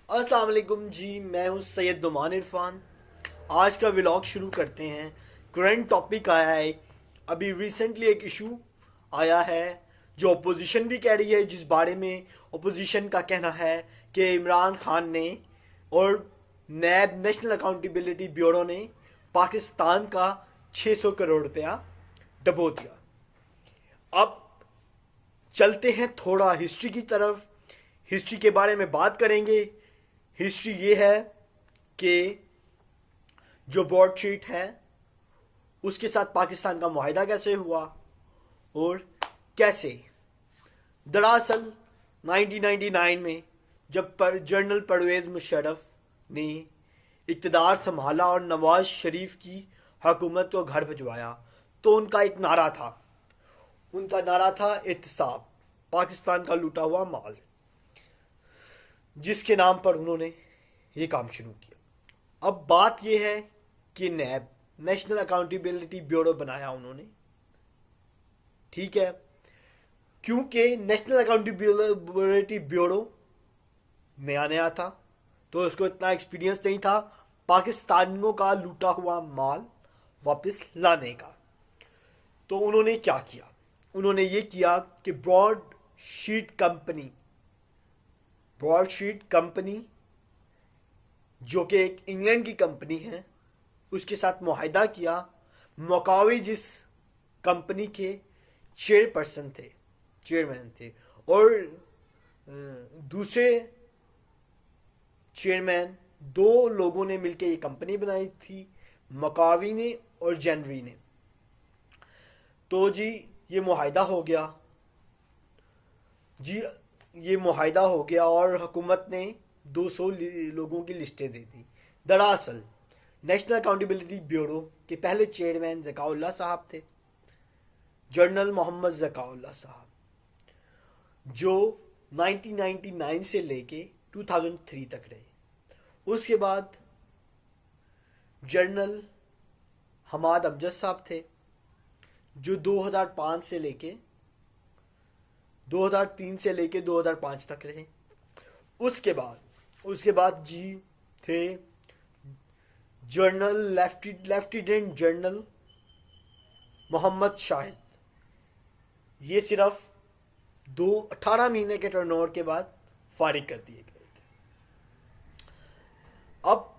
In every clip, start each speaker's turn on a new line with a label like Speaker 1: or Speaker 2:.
Speaker 1: अस्सलाम वालेकुम जी, मैं हूं सैयद नुमान इरफान। आज का व्लॉग शुरू करते हैं। करंट टॉपिक आया है, अभी रिसेंटली एक इशू आया है जो अपोजिशन भी कह रही है, जिस बारे में अपोजिशन का कहना है कि इमरान खान ने और नैब नेशनल अकाउंटेबिलिटी ब्यूरो ने पाकिस्तान का 600 करोड़ रुपया डबो दिया। अब चलते हैं थोड़ा हिस्ट्री की तरफ। हिस्ट्री के बारे में बात करेंगे। हिस्ट्री ये है कि जो ब्रॉडशीट है उसके साथ पाकिस्तान का मुआहिदा कैसे हुआ और कैसे दरअसल 1999 में जब जनरल परवेज मुशर्रफ ने इक़्तिदार संभाला और नवाज शरीफ की हुकूमत को घर भिजवाया, तो उनका एक नारा था। उनका नारा था एहतिसाब, पाकिस्तान का लूटा हुआ माल, जिसके नाम पर उन्होंने ये काम शुरू किया। अब बात यह है कि नैब नेशनल अकाउंटेबिलिटी ब्यूरो बनाया उन्होंने, ठीक है, क्योंकि नेशनल अकाउंटेबिलिटी ब्यूरो नया नया था तो उसको इतना एक्सपीरियंस नहीं था पाकिस्तानियों का लूटा हुआ माल वापस लाने का। तो उन्होंने क्या किया? उन्होंने ये किया कि ब्रॉडशीट कंपनी जो कि एक इंग्लैंड की कंपनी है, उसके साथ मुआहिदा किया। मकावी जिस कंपनी के चेयरमैन थे और दूसरे चेयरमैन, दो लोगों ने मिलकर ये कंपनी बनाई थी, मकावी ने और जनवरी ने। तो जी ये मुआहिदा हो गया और हुकूमत ने 200 लोगों की लिस्टें दे दी। दरअसल नेशनल अकाउंटेबिलिटी ब्यूरो के पहले चेयरमैन ज़काउल्लाह साहब थे, जनरल मोहम्मद ज़काउल्लाह साहब, जो 1999 से लेके 2003 तक रहे। उसके बाद जनरल हमाद अमजद साहब थे, जो 2003 से लेके 2005 तक रहे। उसके बाद जी थे लेफ्टिनेंट जनरल मोहम्मद शाहिद। ये सिर्फ 18 महीने के टर्नओवर के बाद फारिग कर दिए गए थे। अब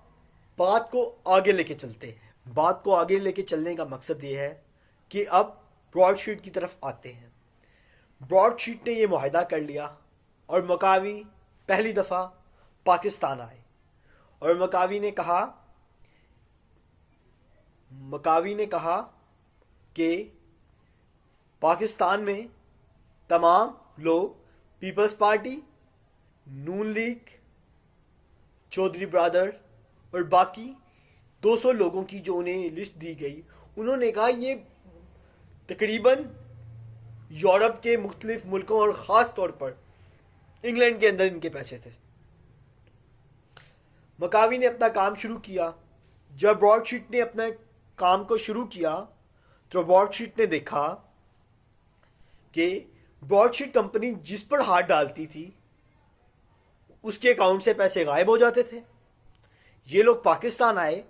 Speaker 1: बात को आगे लेके चलते हैं। बात को आगे लेके चलने का मकसद ये है कि अब ब्रॉडशीट की तरफ आते हैं। ब्रॉडशीट ने ये मुआहिदा कर लिया और मकावी पहली दफ़ा पाकिस्तान आए और मकावी ने कहा कि पाकिस्तान में तमाम लोग पीपल्स पार्टी, नून लीग, चौधरी ब्रदर और बाकी 200 लोगों की जो उन्हें लिस्ट दी गई, उन्होंने कहा ये तकरीबन यूरोप के मुख्तलिफ मुल्कों और ख़ास तौर पर इंग्लैंड के अंदर इनके पैसे थे। मकावी ने अपना काम शुरू किया। जब ब्रॉडशीट ने अपने काम को शुरू किया तो ब्रॉडशीट ने देखा कि ब्रॉडशीट कंपनी जिस पर हाथ डालती थी उसके अकाउंट से पैसे गायब हो जाते थे। ये लोग पाकिस्तान आए,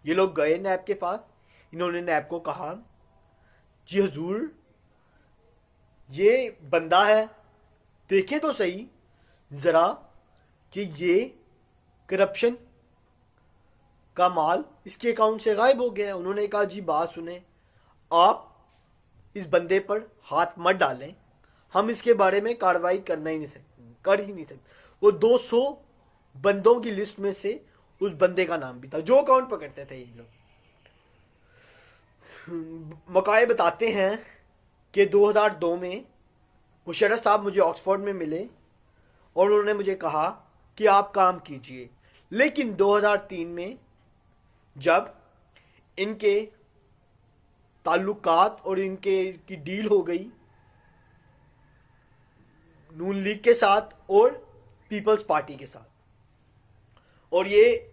Speaker 1: ये लोग गए नैब के पास। इन्होंने नैब को कहा, जी हुजूर ये बंदा है, देखें तो सही ज़रा कि ये करप्शन का माल इसके अकाउंट से गायब हो गया है। उन्होंने कहा, जी बात सुने, आप इस बंदे पर हाथ मत डालें, हम इसके बारे में कार्रवाई कर ही नहीं सकते। वो 200 बंदों की लिस्ट में से उस बंदे का नाम भी था जो अकाउंट पकड़ते थे ये लोग। मकाए बताते हैं कि 2002 में मुशर्रफ साहब मुझे ऑक्सफोर्ड में मिले और उन्होंने मुझे कहा कि आप काम कीजिए। लेकिन 2003 में जब इनके ताल्लुकात और की डील हो गई नून लीग के साथ और पीपल्स पार्टी के साथ, और ये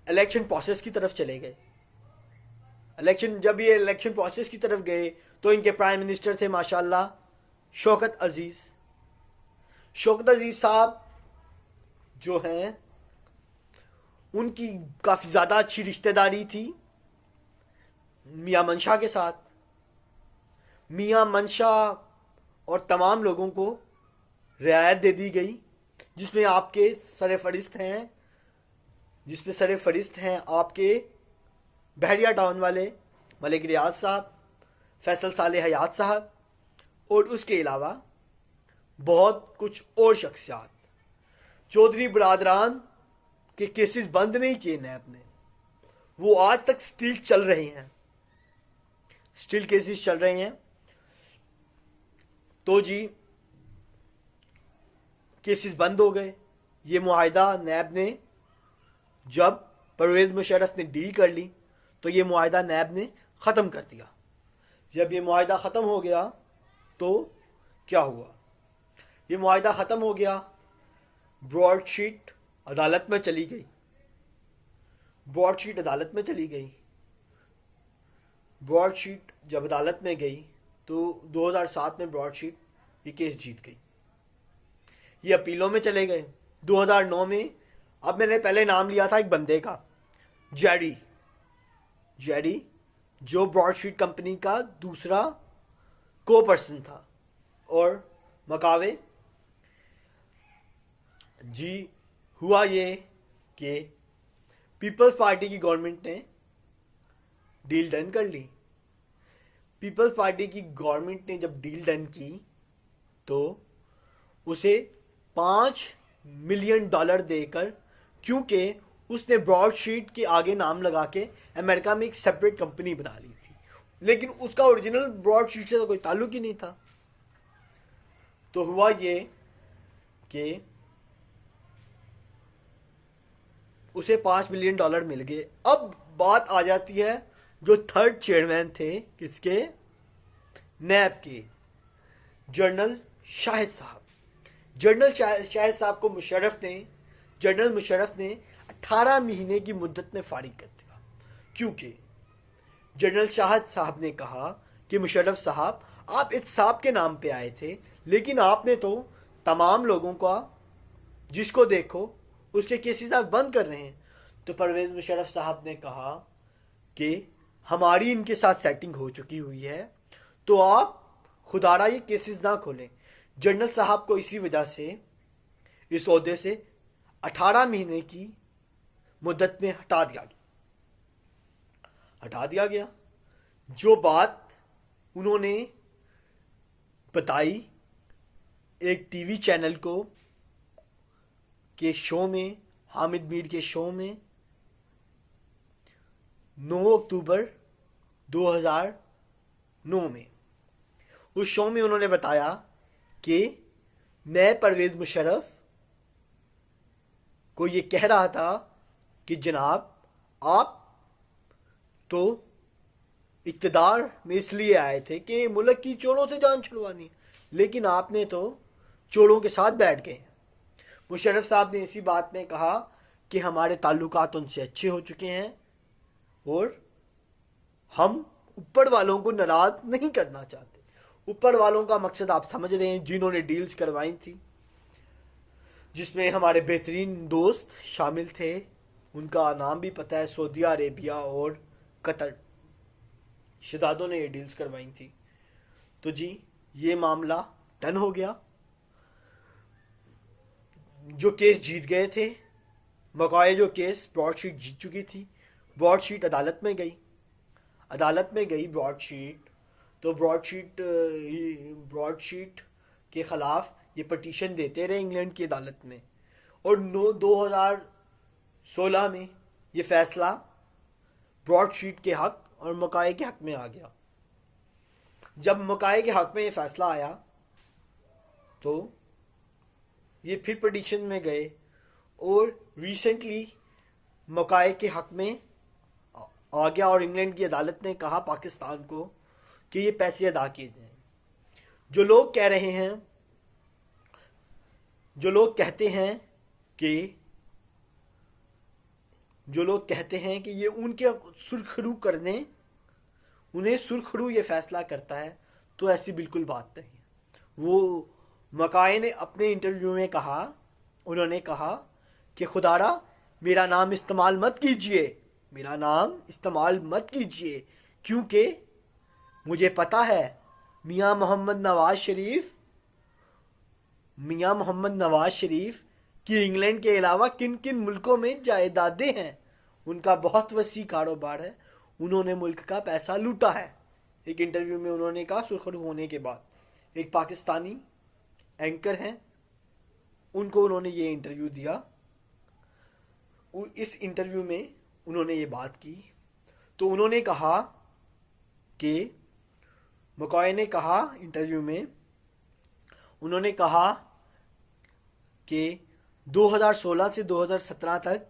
Speaker 1: इलेक्शन प्रोसेस की तरफ चले गए, जब ये इलेक्शन प्रोसेस की तरफ गए तो इनके प्राइम मिनिस्टर थे माशाल्लाह शौकत अजीज़ साहब जो हैं ان کی کافی زیادہ اچھی رشتہ داری تھی میاں منشا کے ساتھ. میاں منشا اور تمام لوگوں کو رعایت دے دی گئی، جس میں آپ کے سر فہرست ہیں آپ کے بحریہ ٹاؤن والے ملک ریاض صاحب، فیصل صالح حیات صاحب، اور اس کے علاوہ بہت کچھ اور شخصیات. چودھری برادران کے کیسز بند نہیں کیے نیب نے، وہ آج تک سٹل چل رہے ہیں، سٹل کیسز چل رہے ہیں. تو جی کیسز بند ہو گئے. یہ معاہدہ نیب نے جب پرویز مشرف نے ڈیل کر لی تو یہ معاہدہ نیب نے ختم کر دیا. جب یہ معاہدہ ختم ہو گیا تو کیا ہوا؟ یہ معاہدہ ختم ہو گیا، براڈ شیٹ عدالت میں چلی گئی. براڈ شیٹ عدالت میں چلی گئی. براڈ شیٹ جب عدالت میں گئی تو 2007 میں براڈ شیٹ یہ کیس جیت گئی. یہ اپیلوں میں چلے گئے. 2009 میں، اب میں نے پہلے نام لیا تھا ایک بندے کا، جیڈی، جو براڈ شیٹ کمپنی کا دوسرا کو پرسن تھا، اور مکاوے. جی ہوا یہ کہ پیپلز پارٹی کی گورنمنٹ نے ڈیل ڈن کر لی. پیپلز پارٹی کی گورنمنٹ نے جب ڈیل ڈن کی تو اسے $5 ملین دے کر، کیونکہ اس نے براڈ شیٹ کے آگے نام لگا کے امریکہ میں ایک سیپریٹ کمپنی بنا لی تھی، لیکن اس کا اوریجنل براڈ شیٹ سے تو کوئی تعلق ہی نہیں تھا. تو ہوا یہ کہ اسے $5 ملین مل گئے. اب بات آ جاتی ہے جو تھرڈ چیئرمین تھے کس کے؟ نیب کے، جنرل شاہد صاحب. جنرل شاہد صاحب کو جنرل مشرف نے 18 مہینے کی مدت میں فارغ کر دیا، کیونکہ جنرل شاہد صاحب نے کہا کہ مشرف صاحب آپ احتساب کے نام پہ آئے تھے، لیکن آپ نے تو تمام لوگوں کا جس کو دیکھو اس کے کیسز آپ بند کر رہے ہیں. تو پرویز مشرف صاحب نے کہا کہ ہماری ان کے ساتھ سیٹنگ ہو چکی ہوئی ہے، تو آپ خدارا یہ کیسز نہ کھولیں. جنرل صاحب کو اسی وجہ سے اس عہدے سے 18 مہینے کی مدت میں ہٹا دیا گیا. جو بات انہوں نے بتائی ایک ٹی وی چینل کو کے شو میں، حامد میر کے شو میں، 9 اکتوبر 2009 میں، اس شو میں انہوں نے بتایا کہ میں پرویز مشرف کو یہ کہہ رہا تھا کہ جناب آپ تو اقتدار میں اس لیے آئے تھے کہ ملک کی چوروں سے جان چھڑوانی، لیکن آپ نے تو چوروں کے ساتھ بیٹھ گئے. مشرف صاحب نے اسی بات میں کہا کہ ہمارے تعلقات ان سے اچھے ہو چکے ہیں اور ہم اوپر والوں کو ناراض نہیں کرنا چاہتے. اوپر والوں کا مقصد آپ سمجھ رہے ہیں، جنہوں نے ڈیلز کروائی تھی، جس میں ہمارے بہترین دوست شامل تھے. ان کا نام بھی پتہ ہے، سعودیہ عربیہ اور قطر، شہزادوں نے یہ ڈیلز کروائی تھی. تو جی یہ معاملہ ڈن ہو گیا. جو کیس جیت گئے تھے مکوائے، جو کیس براڈ شیٹ جیت چکی تھی، براڈ شیٹ عدالت میں گئی براڈ شیٹ. تو براڈ شیٹ کے خلاف یہ پٹیشن دیتے رہے انگلینڈ کی عدالت میں، اور 2016 میں یہ فیصلہ براڈ شیٹ کے حق اور مکائے کے حق میں آ گیا. جب مکائے کے حق میں یہ فیصلہ آیا تو یہ پھر پٹیشن میں گئے، اور ریسنٹلی مکائے کے حق میں آ گیا، اور انگلینڈ کی عدالت نے کہا پاکستان کو کہ یہ پیسے ادا کیے جائیں. جو لوگ کہتے ہیں کہ یہ ان کے سرخرو کرنے، انہیں سرخرو یہ فیصلہ کرتا ہے، تو ایسی بالکل بات نہیں. وہ مکائے نے اپنے انٹرویو میں کہا، انہوں نے کہا کہ خدارا मेरा नाम इस्तेमाल मत कीजिए, मेरा नाम इस्तेमाल मत कीजिए, क्योंकि मुझे पता है मियाँ मोहम्मद नवाज शरीफ कि इंग्लैंड के अलावा किन किन मुल्कों में जायदादें हैं, उनका बहुत वसी कारोबार है, उन्होंने मुल्क का पैसा लूटा है। एक इंटरव्यू में उन्होंने कहा, सुर्खरू होने के बाद। एक पाकिस्तानी एंकर हैं, उनको उन्होंने ये इंटरव्यू दिया। इस इंटरव्यू में उन्होंने ये बात की, तो उन्होंने कहा कि मकॉय ने कहा इंटरव्यू में, उन्होंने कहा कि 2016 से 2017 तक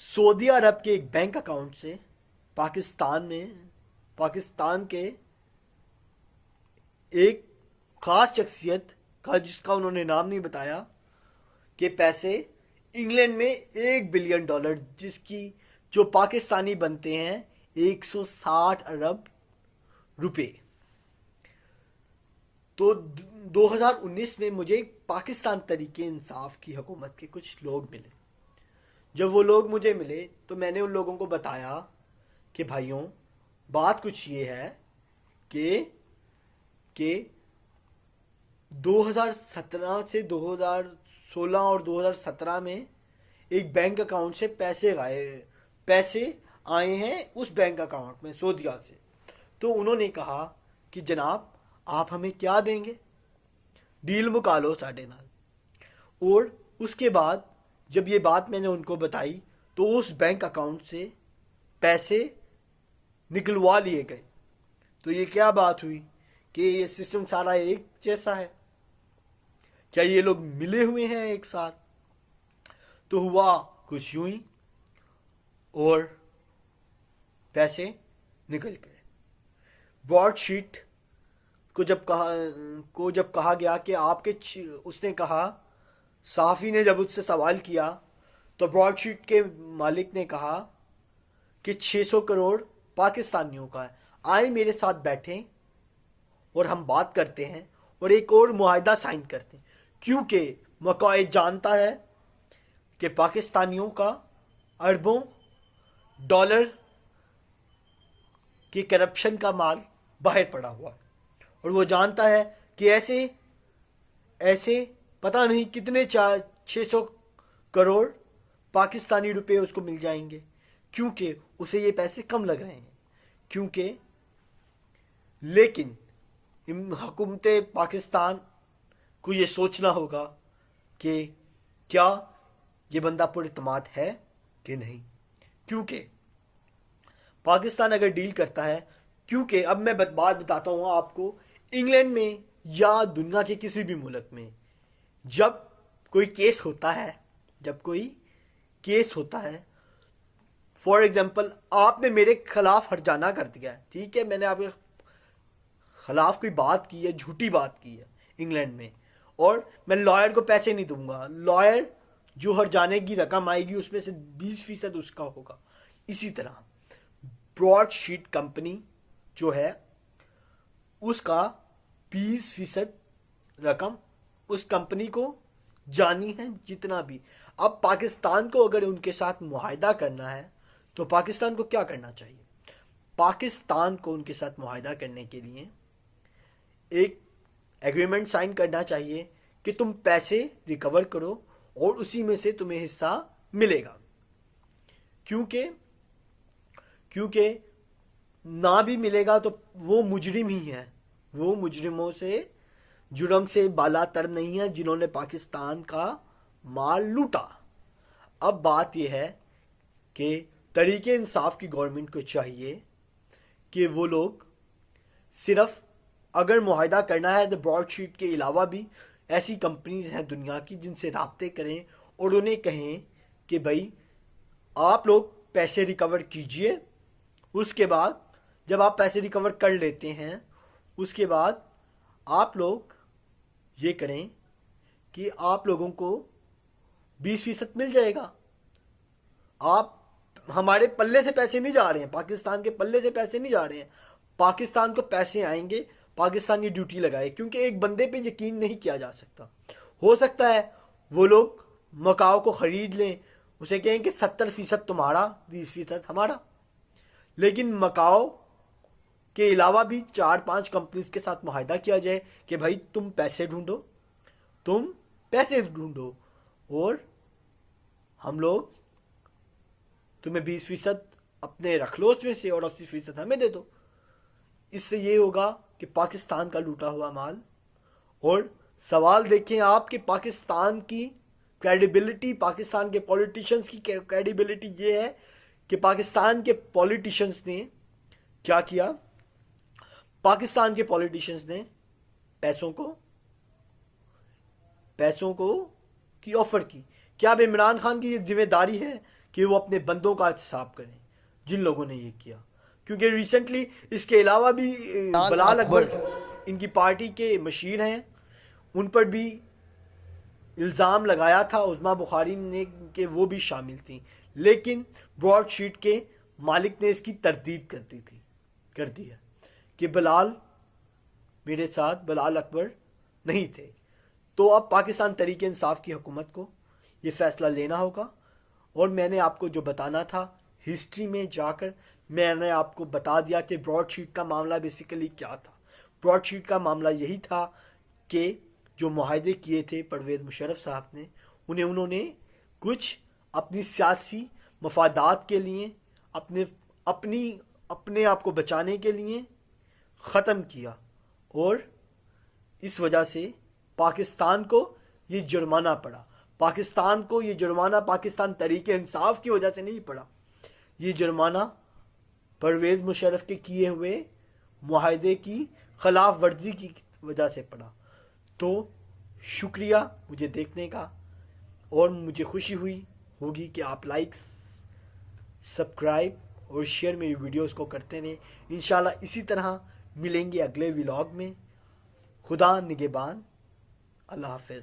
Speaker 1: सऊदी अरब के एक बैंक अकाउंट से पाकिस्तान के एक खास शख्सियत का, जिसका उन्होंने नाम नहीं बताया, के पैसे इंग्लैंड में $1 बिलियन, जिसकी जो पाकिस्तानी बनते हैं 160 अरब रुपए। तो 2019 में मुझे पाकिस्तान तरीके इंसाफ की हुकूमत के कुछ लोग मिले। जब वो लोग मुझे मिले तो मैंने उन लोगों को बताया कि भाइयों, बात कुछ ये है कि 2017 से 2016 और 2017 में एक बैंक अकाउंट से पैसे आए हैं उस बैंक अकाउंट में सऊदीया से। तो उन्होंने कहा कि जनाब आप हमें क्या देंगे, डील मुका लो साढ़े नाल। और उसके बाद जब ये बात मैंने उनको बताई तो उस बैंक अकाउंट से पैसे निकलवा लिए गए। तो ये क्या बात हुई कि ये सिस्टम सारा एक जैसा है? क्या ये लोग मिले हुए हैं एक साथ? तो हुआ कुछ यूं ही और पैसे निकल गए। ब्रॉडशीट को जब कहा गया कि आपके, उसने कहा, सहाफ़ी ने जब उससे सवाल किया तो ब्रॉडशीट के मालिक ने कहा कि 600 करोड़ पाकिस्तानियों का है, आए मेरे साथ बैठें और हम बात करते हैं और एक और मुआहदा साइन करते हैं। क्योंकि मकॉय जानता है कि पाकिस्तानियों का अरबों डॉलर के करप्शन का माल बाहर पड़ा हुआ है, और वो जानता है कि ऐसे पता नहीं कितने 600 करोड़ पाकिस्तानी रुपए उसको मिल जाएंगे, क्योंकि उसे ये पैसे कम लग रहे हैं। लेकिन हुकूमत पाकिस्तान को ये सोचना होगा कि क्या ये बंदा पुरइत्माद है कि नहीं। क्योंकि पाकिस्तान अगर डील करता है, क्योंकि अब मैं बात बताता हूँ आपको, इंग्लैंड में या दुनिया के किसी भी मुल्क में जब कोई केस होता है, फॉर एग्जांपल आपने मेरे खिलाफ हर्जाना कर दिया है, ठीक है, मैंने आपके खिलाफ कोई बात की है, झूठी बात की है इंग्लैंड में, और मैं लॉयर को पैसे नहीं दूंगा, लॉयर जो हर्जाने की रकम आएगी उसमें से 20% उसका होगा। इसी तरह ब्रॉडशीट कंपनी जो है उसका 20% रकम उस कंपनी को जानी है जितना भी। अब पाकिस्तान को अगर उनके साथ मुआहदा करना है तो पाकिस्तान को क्या करना चाहिए? पाकिस्तान को उनके साथ मुआहदा करने के लिए एक एग्रीमेंट साइन करना चाहिए कि तुम पैसे रिकवर करो और उसी में से तुम्हें हिस्सा मिलेगा। क्योंकि ना भी मिलेगा तो वो मुजरिम ही है, वो मुजरिमों से जुर्म से बालातर नहीं है जिन्होंने पाकिस्तान का माल लूटा। अब बात यह है कि तरीके इंसाफ की गवर्नमेंट को चाहिए कि वो लोग सिर्फ अगर मुआहदा करना है तो ब्रॉडशीट के अलावा भी ऐसी कंपनीज हैं दुनिया की जिनसे राब्ते करें और उन्हें कहें कि भाई आप लोग पैसे रिकवर कीजिए। उसके बाद जब आप पैसे रिकवर कर लेते हैं उसके बाद आप लोग ये करें कि आप लोगों को 20% मिल जाएगा। आप हमारे पल्ले से पैसे नहीं जा रहे हैं, पाकिस्तान के पल्ले से पैसे नहीं जा रहे हैं, पाकिस्तान को पैसे आएंगे, पाकिस्तान ये ड्यूटी लगाए। क्योंकि एक बंदे पे यकीन नहीं किया जा सकता, हो सकता है वो लोग مکاؤ کو خرید لیں, اسے کہیں کہ 70% تمہارا 20% ہمارا. لیکن مکاؤ کے علاوہ بھی 4-5 کمپنیز کے ساتھ معاہدہ کیا جائے کہ بھائی تم پیسے ڈھونڈو اور ہم لوگ تمہیں 20% اپنے رکھ لو اس میں سے اور 80% ہمیں دے دو. اس سے یہ ہوگا کہ پاکستان کا لوٹا ہوا مال. اور سوال دیکھیں آپ کہ پاکستان کی کریڈیبلٹی, پاکستان کے پولیٹیشنز کی کریڈیبلٹی یہ ہے کہ پاکستان کے پولیٹیشنز نے کیا کیا. پاکستان کے پولیٹیشنز نے پیسوں کو کی آفر کی. کیا اب عمران خان کی یہ ذمہ داری ہے کہ وہ اپنے بندوں کا احتساب کریں جن لوگوں نے یہ کیا؟ کیونکہ ریسنٹلی اس کے علاوہ بھی بلال اکبر ان کی پارٹی کے مشیر ہیں, ان پر بھی الزام لگایا تھا عظمیٰ بخاری نے کہ وہ بھی شامل تھیں, لیکن براڈ شیٹ کے مالک نے اس کی تردید کر دی ہے کہ بلال اکبر نہیں تھے. تو اب پاکستان تحریک انصاف کی حکومت کو یہ فیصلہ لینا ہوگا. اور میں نے آپ کو جو بتانا تھا ہسٹری میں جا کر میں نے آپ کو بتا دیا کہ براڈ شیٹ کا معاملہ بیسیکلی کیا تھا. براڈ شیٹ کا معاملہ یہی تھا کہ جو معاہدے کیے تھے پرویز مشرف صاحب نے انہوں نے کچھ اپنی سیاسی مفادات کے لیے اپنے آپ کو بچانے کے لیے ختم کیا, اور اس وجہ سے پاکستان کو یہ جرمانہ پڑا. پاکستان کو یہ جرمانہ پاکستان تحریک انصاف کی وجہ سے نہیں پڑا, یہ جرمانہ پرویز مشرف کے کیے ہوئے معاہدے کی خلاف ورزی کی وجہ سے پڑا. تو شکریہ مجھے دیکھنے کا, اور مجھے خوشی ہوگی کہ آپ لائکس, سبسکرائب اور شیئر میری ویڈیوز کو کرتے رہیں. انشاءاللہ اسی طرح ملیں گے اگلے ولاگ میں. خدا نگہبان. اللہ حافظ.